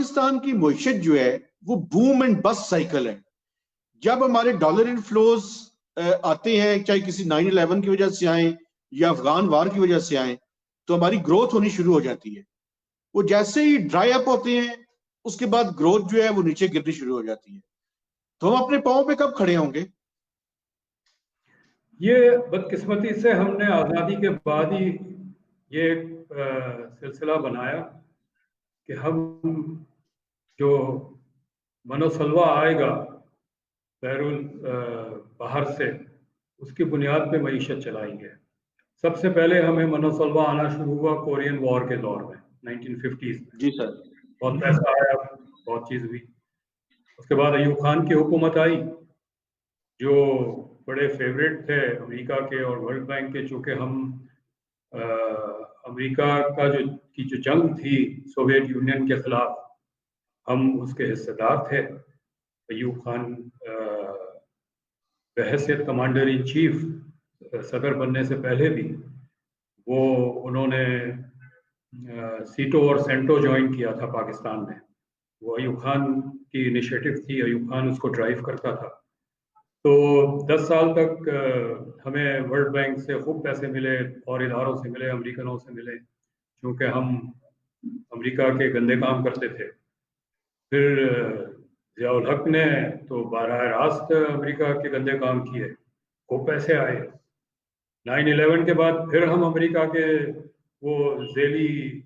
پاکستان کی معیشت جو ہے وہ بوم اینڈ بس سائیکل ہے. جب ہمارے ڈالر انفلوز آتے ہیں، چاہے کسی 9/11 کی وجہ سے آئیں یا افغان وار کی وجہ سے آئیں، تو ہماری گروتھ ہونی شروع ہو جاتی ہے. وہ جیسے ہی ڈرائی اپ ہوتے ہیں اس کے بعد گروتھ جو ہے وہ نیچے گرنی شروع ہو جاتی ہے. تو ہم اپنے پاؤں پہ کب کھڑے ہوں گے؟ یہ بدقسمتی سے ہم نے آزادی کے بعد ہی یہ ایک سلسلہ بنایا کہ ہم جو منوسلوا آئے گا باہر سے، اس کی بنیاد پہ معیشت چلائیں گے. سب سے پہلے ہمیں منوسلوا آنا شروع ہوا کورین وار کے دور میں 1950s میں. جی سر. بہت پیسہ آیا، بہت چیز ہوئی. اس کے بعد ایوب خان کی حکومت آئی جو بڑے فیوریٹ تھے امریکہ کے اور ورلڈ بینک کے. چونکہ ہم امریکہ کی جو جنگ تھی سوویت یونین کے خلاف، ہم اس کے حصے دار تھے. ایوب خان بحیثیت کمانڈر ان چیف صدر بننے سے پہلے بھی انہوں نے سیٹو اور سینٹو جوائن کیا تھا پاکستان میں. وہ ایوب خان کی انیشیٹو تھی، ایوب خان اس کو ڈرائیو کرتا تھا. تو 10 سال تک ہمیں ورلڈ بینک سے خوب پیسے ملے اور اداروں سے ملے، امریکنوں سے ملے، کیونکہ ہم امریکہ کے گندے کام کرتے تھے. پھر ضیاء الحق نے تو براہ راست امریکہ کے گندے کام کیے، خوب پیسے آئے. 9/11 کے بعد پھر ہم امریکہ کے وہ ذیلی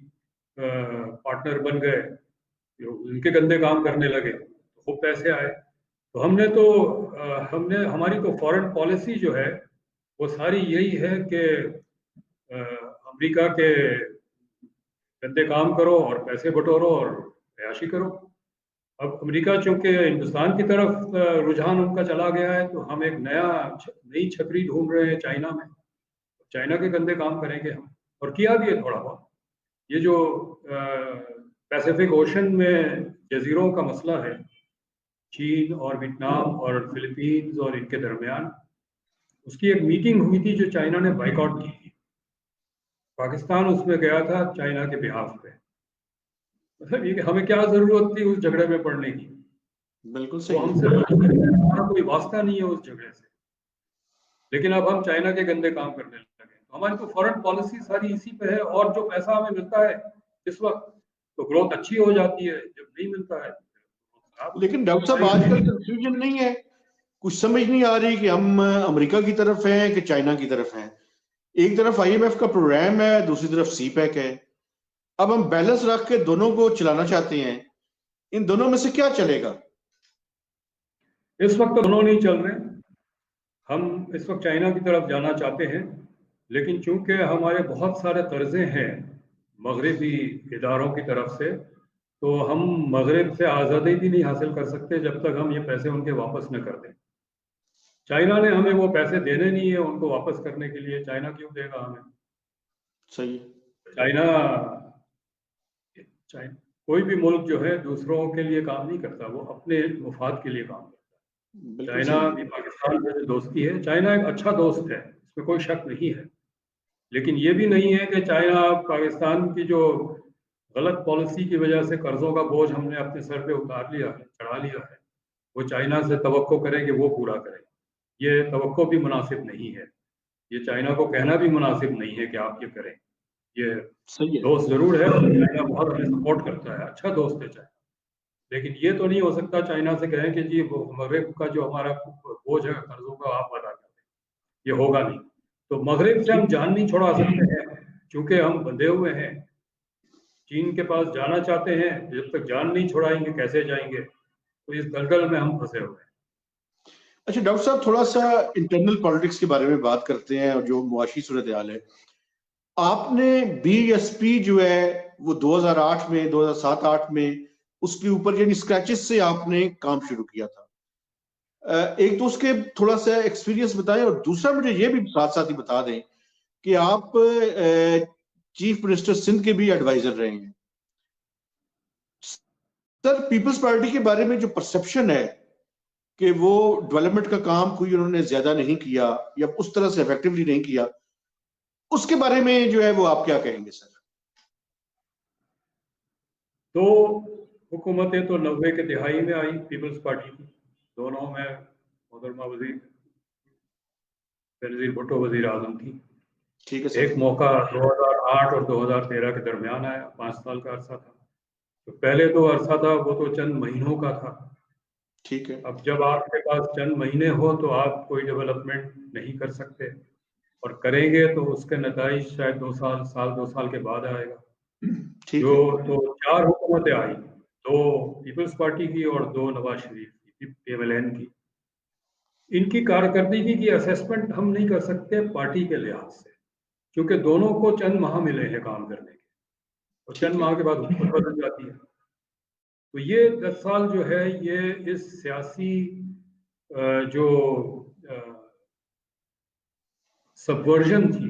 پارٹنر بن گئے، ان کے گندے کام کرنے لگے، خوب پیسے آئے. تو ہماری تو فارن پالیسی جو ہے وہ ساری یہی ہے کہ امریکہ کے گندے کام کرو اور پیسے بٹورو اور عیاشی کرو. اب امریکہ چونکہ ہندوستان کی طرف رجحان ان کا چلا گیا ہے، تو ہم ایک نئی چھتری ڈھونڈ رہے ہیں چائنا میں. چائنا کے گندے کام کریں گے ہم، اور کیا بھی ہے تھوڑا بہت. یہ جو پیسیفک اوشن میں جزیروں کا مسئلہ ہے، چین اور ویتنام اور فلپینز اور ان کے درمیان، اس کی ایک میٹنگ ہوئی تھی جو چائنا نے بائیکاٹ کی تھی. پاکستان اس میں گیا تھا چائنا کے بہاف پہ. مطلب یہ کہ ہمیں کیا ضرورت تھی اس جھگڑے میں پڑنے کی؟ بالکل صحیح. ہم سے ہمارا کوئی واسطہ نہیں ہے اس جھگڑے سے. لیکن اب ہم چائنا کے گندے کام کرنے لگے. ہماری تو فورن پالیسی ساری اسی پہ ہے. اور جو پیسہ ہمیں ملتا ہے اس وقت تو گروتھ اچھی ہو جاتی ہے، جب نہیں ملتا ہے. لیکن ڈاکٹر صاحب آج کل کنفیوژن نہیں ہے، کچھ سمجھ نہیں آ رہی کہ ہم امریکہ کی طرف ہیں کہ چائنا کی طرف ہیں. ایک طرف IMF کا پروگرام ہے، دوسری طرف سی پیک ہے. اب ہم بیلنس رکھ کے دونوں کو چلانا چاہتے ہیں، ان دونوں میں سے کیا چلے گا؟ اس وقت تو دونوں نہیں چل رہے. ہم اس وقت چائنا کی طرف جانا چاہتے ہیں، لیکن چونکہ ہمارے بہت سارے قرضے ہیں مغربی اداروں کی طرف سے، تو ہم مغرب سے آزادی بھی نہیں حاصل کر سکتے جب تک ہم یہ پیسے ان کے واپس نہ کر دیں. چائنا نے ہمیں وہ پیسے دینے نہیں ہیں ان کو واپس کرنے کے لیے. چائنا کیوں دے گا ہمیں؟ صحیح. چائنا کوئی بھی ملک جو ہے دوسروں کے لیے کام نہیں کرتا، وہ اپنے مفاد کے لیے کام کرتا ہے. چائنا بھی پاکستان سے دوستی ہے، چائنا ایک اچھا دوست ہے، اس میں کوئی شک نہیں ہے. لیکن یہ بھی نہیں ہے کہ چائنا پاکستان کی جو غلط پالیسی کی وجہ سے قرضوں کا بوجھ ہم نے اپنے سر پہ اتار لیا ہے، چڑھا لیا ہے، وہ چائنا سے توقع کرے کہ وہ پورا کرے. یہ توقع بھی مناسب نہیں ہے. یہ چائنا کو کہنا بھی مناسب نہیں ہے کہ آپ یہ کریں. یہ دوست ضرور ہے، چائنا بہت ہمیں سپورٹ کرتا ہے، اچھا دوست ہے چائنا. لیکن یہ تو نہیں ہو سکتا چائنا سے کہیں کہ جی مغرب کا جو ہمارا بوجھ ہے قرضوں کا آپ ادا کر دیں. یہ ہوگا نہیں. تو مغرب سے ہم جان نہیں چھڑا سکتے ہیں چونکہ ہم بندھے ہوئے ہیں. چین کے پاس جانا چاہتے ہیں، جب تک جان نہیں چھڑائیں گے کیسے جائیں گے؟ تو اس دلدل میں ہم پھنسے ہوئے ہیں. اچھا ڈاکٹر صاحب، تھوڑا سا انٹرنل پالیٹکس کے بارے میں بات کرتے ہیں اور جو معاشی صورتحال ہے. آپ نے BSP جو ہے وہ 2008 میں 2007-8 میں اس کے اوپر یعنی اسکریچز سے آپ نے کام شروع کیا تھا. ایک تو اس کے تھوڑا سا ایکسپیرینس بتائیں، اور دوسرا مجھے یہ بھی ساتھ ساتھ ہی بتا دیں کہ آپ چیف منسٹر سندھ کے بھی ایڈوائزر رہے ہیں. سر، پیپلز پارٹی کے بارے میں جو پرسپشن ہے کہ وہ ڈیولپمنٹ کا کام کوئی انہوں نے زیادہ نہیں کیا یا اس طرح سے ایفیکٹولی نہیں کیا، اس کے بارے میں جو ہے وہ آپ کیا کہیں گے سر؟ تو हुकूमतें तो 90 के तिहाई में आई पीपल्स पार्टी की, दोनों में मोहतरमा वजीर बेनज़ीर भुट्टो वजीर आज़म थी। ठीक है सर। एक मौका 2008 और 2013 के दरमियान आया, 5 साल का अरसा था। तो पहले तो अरसा था वो तो चंद महीनों का था। ठीक है। अब जब आपके पास चंद महीने हो तो आप कोई डेवलपमेंट नहीं कर सकते, और करेंगे तो उसके नतीजे शायद 2 साल के बाद आएगा। ठीक जो है। तो 4 हुकूमतें आई, 2 पीपल्स पार्टी की और 2 नवाज शरीफ की, PMLN की। इनकी कारकर्दगी की असेसमेंट हम नहीं कर सकते पार्टी के लिहाज से, क्योंकि दोनों को चंद माह मिले हैं काम करने के, और चंद ठीक है। माह के बाद हुकूमत बदल जाती है। तो ये 10 साल जो है ये इस सियासी जो सबवर्जन थी,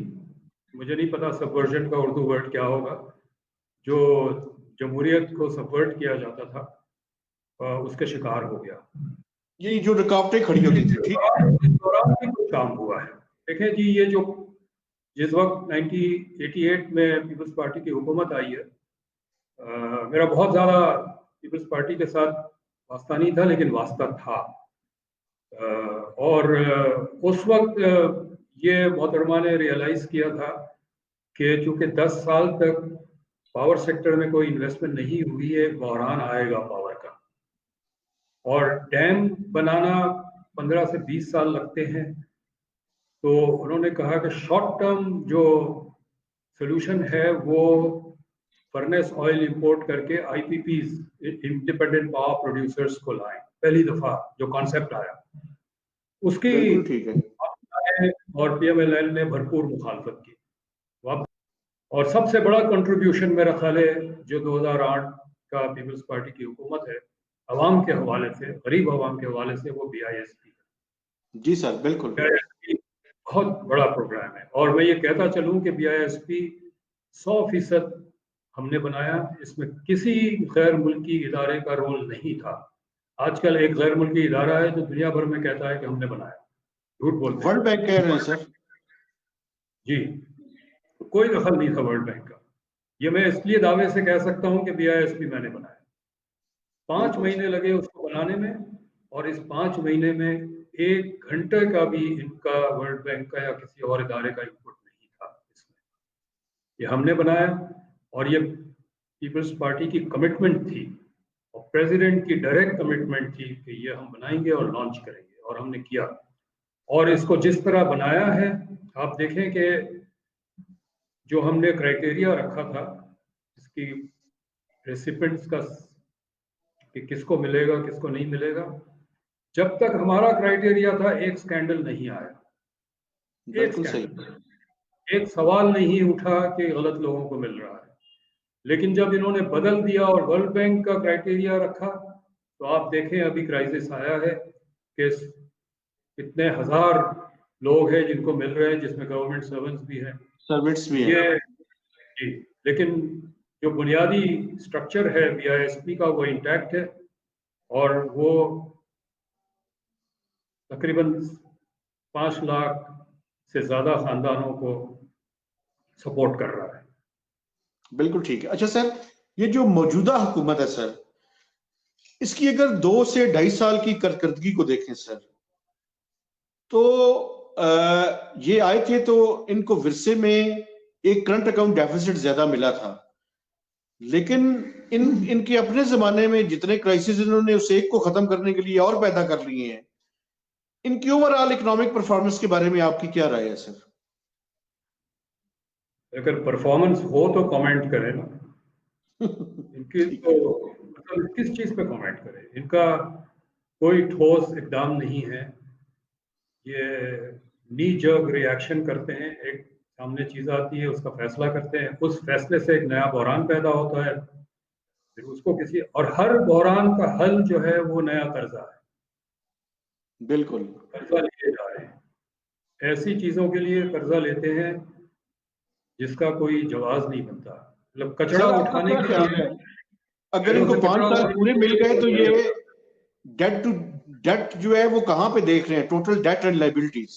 मुझे नहीं पता सबवर्जन का उर्दू वर्ड क्या होगा, जो जमहूरियत को सबवर्ट किया जाता था, उसके शिकार हो गया। ये जो रुकावटें खड़ी होती थी, ठीक है। इस दौरान भी कुछ काम हुआ है। देखें जी, ये जो जिस वक्त 1988 में पीपल्स पार्टी की हुकूमत आई है, मेरा बहुत ज़्यादा पीपल्स पार्टी के साथ वास्ता नहीं था, लेकिन वास्ता था। और उस वक्त ये मोहतरमा ने रियलाइज़ किया था कि चूँकि 10 साल तक पावर सेक्टर में कोई इन्वेस्टमेंट नहीं हुई है, बहरान आएगा पावर का, और डैम बनाना 15 से 20 साल लगते हैं। तो उन्होंने कहा कि शॉर्ट टर्म जो सोल्यूशन है वो फर्नेस ऑयल इंपोर्ट करके IPPs, इंडिपेंडेंट पावर प्रोड्यूसर्स को लाएं। पहली दफा जो कॉन्सेप्ट आया उसकी बिल्कुल ठीक है। और PMLN ने भरपूर मुखालफत की। और सबसे बड़ा कंट्रीब्यूशन मेरा ख्याल है जो 2008 का पीपल्स पार्टी की हुकूमत है, अवाम के हवाले से, गरीब अवाम के हवाले से, वो BISP है। जी सर, बिल्कुल। BISP बहुत बड़ा प्रोग्राम है, और मैं ये कहता चलूं कि BISP 100% हमने बनाया, इसमें किसी गैर मुल्की इदारे का रोल नहीं था। आजकल एक गैर मुल्की इदारा है जो दुनिया भर में कहता है कि हमने बनाया, झूठ बोलते हैं। वर्ल्ड बैंक कह रहे हैं सर। जी, कोई दखल नहीं था वर्ल्ड बैंक का। ये मैं इसलिए दावे से कह सकता हूं कि BISP मैंने बनाया। 5 महीने लगे उसको बनाने में, और इस 5 महीने में 1 घंटे का भी इनका वर्ल्ड बैंक का या किसी और इदारे का इनपुट नहीं था इसमें। ये हमने बनाया, और ये पीपल्स पार्टी की कमिटमेंट थी, और प्रेसिडेंट की डायरेक्ट कमिटमेंट थी कि ये हम बनाएंगे और लॉन्च करेंगे, और हमने किया। और इसको जिस तरह बनाया है, आप देखें कि जो हमने क्राइटेरिया रखा था इसकी रेसिपिएंट्स का कि किसको मिलेगा किसको नहीं मिलेगा, जब तक हमारा क्राइटेरिया था एक स्कैंडल नहीं आया। एक बिल्कुल सही। स्कैंडल, एक सवाल नहीं उठा कि गलत लोगों को मिल रहा है। लेकिन जब इन्होंने बदल दिया और वर्ल्ड बैंक का क्राइटेरिया रखा, तो आप देखें अभी क्राइसिस आया है कि कितने हजार लोग हैं जिनको मिल रहे हैं, जिसमें गवर्नमेंट सर्वेंट्स भी हैं, सर्विस भी है। ये जी। लेकिन जो बुनियादी स्ट्रक्चर है BISP का वो इंटैक्ट है, और वो तकरीबन 5 लाख से ज्यादा खानदानों को सपोर्ट कर रहा है। बिल्कुल ठीक है। अच्छा सर, ये जो मौजूदा हुकूमत है सर, इसकी अगर 2 से 2.5 साल की कारकर्दगी को देखें सर, तो ये आए थे तो इनको विरसे में एक करंट अकाउंट डेफिसिट ज्यादा मिला था, लेकिन इनके अपने जमाने में जितने क्राइसिस इन्होंने उस एक को खत्म करने के लिए और पैदा कर लिए हैं। इनकी ओवरऑल इकोनॉमिक परफॉर्मेंस के बारे में आपकी क्या राय है सर? अगर परफॉर्मेंस हो तो कमेंट करें ना। इनकी तो मतलब किस चीज पे कमेंट करें, इनका कोई ठोस इकदाम नहीं है। ये नी जर्क रिएक्शन करते हैं, एक सामने चीज आती है उसका फैसला करते हैं, उस फैसले से एक नया बहरान पैदा होता है, फिर उसको किसी और हर बहरान का हल जो है वो नया कर्जा है। बिल्कुल। कर्जा लिए जा रहे हैं, ऐसी चीजों के लिए कर्जा लेते हैं जिसका कोई जवाब नहीं बनता। मतलब कचरा सर आपका उठाने क्या के ख्याल लिए, है, अगर पेड़ों इनको से 5 कचरा साल उठाने पूरे के मिल लिए गए तो कर्जा ये लेते हैं। डेट जो है वो कहां पे देख रहे हैं, टोटल डेट एंड लायबिलिटीज,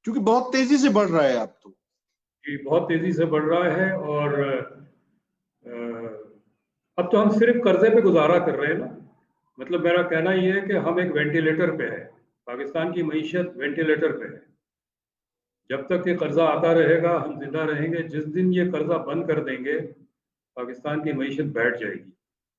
क्योंकि बहुत तेजी से बढ़ रहा है अब तो। जी, बहुत तेजी से बढ़ रहा है, और अब तो हम सिर्फ कर्जे पे गुजारा कर रहे हैं ना। मतलब मेरा कहना ये है कि हम एक वेंटिलेटर पे है, पाकिस्तान की मईशत वेंटिलेटर पे है। जब तक ये कर्जा आता रहेगा हम जिंदा रहेंगे, जिस दिन ये कर्जा बंद कर देंगे पाकिस्तान की मईशत बैठ जाएगी।